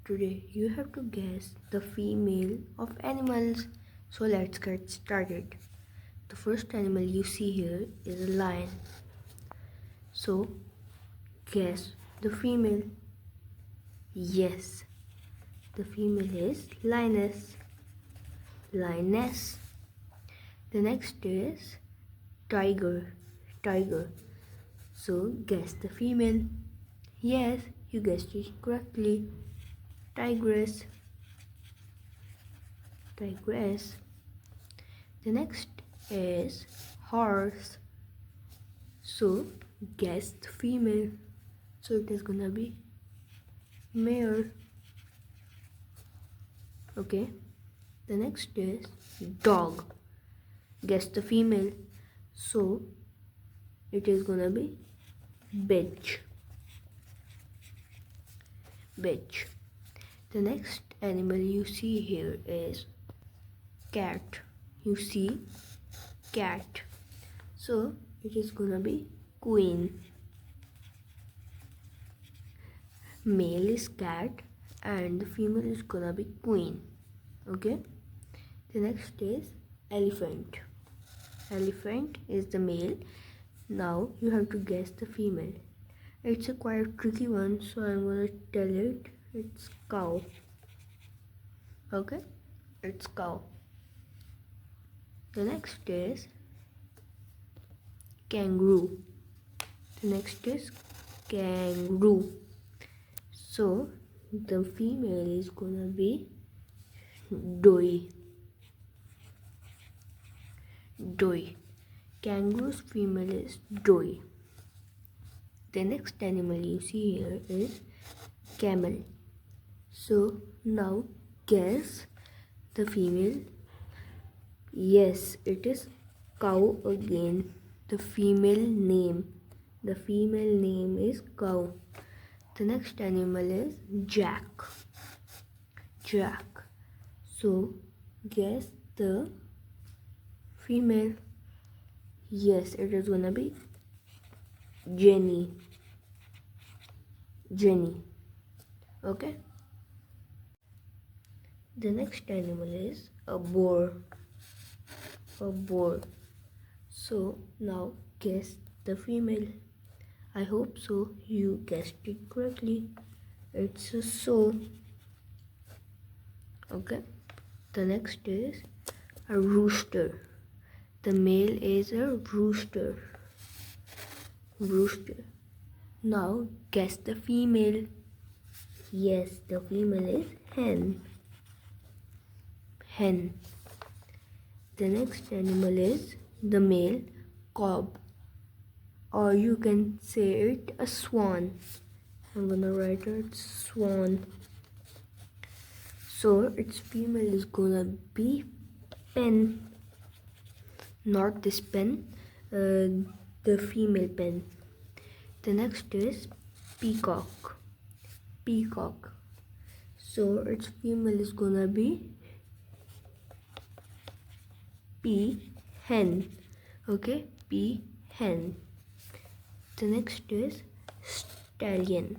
Today you have to guess the female of animals. So let's get started. The first animal you see here is a lion. So guess the female. Yes, the female is Lioness. Lioness. The next is Tiger. Tiger. So guess the female. Yes, you guessed it correctly. Tigress. Tigress. The next is horse. So guess the female. So it is gonna be Mare. Okay. The next is dog. Guess the female. So it is gonna be bitch. Bitch. The next animal you see here is cat. You see cat. So it is gonna be queen. Male is cat and the female is gonna be queen. Okay. The next is elephant. Elephant is the male. Now you have to guess the female. It's a quite tricky one, so I'm gonna tell it. It's cow. Okay, it's cow. The next is kangaroo. The next is kangaroo. So the female is gonna be doe. Doe. Kangaroo's female is doe. The next animal you see here is camel. So now guess the female. Yes, it is cow again. The female name is cow. The next animal is jack. Jack. So guess the female. Yes, it is gonna be Jenny. Jenny. Okay. The next animal is a boar. A boar. So now guess the female. I hope so. You guessed it correctly. It's a sow. Okay. The next is a rooster. The male is a rooster. Rooster. Now guess the female. Yes, the female is hen. Hen. The next animal is the male cob, or you can say it a swan. I'm gonna write it swan. So its female is gonna be pen. Not this pen, the female pen. The next is peacock. Peacock. So its female is gonna be hen. Okay, hen. The next is stallion.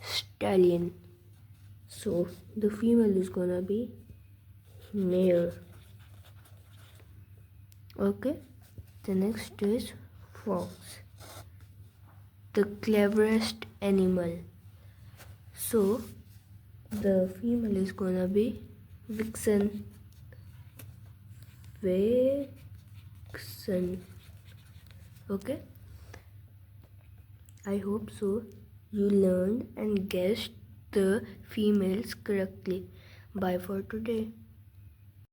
Stallion. So the female is gonna be mare. Okay. The next is fox. The cleverest animal. So the female is gonna be vixen. Vixen. Okay. I hope so. You learned and guessed the females correctly. Bye for today.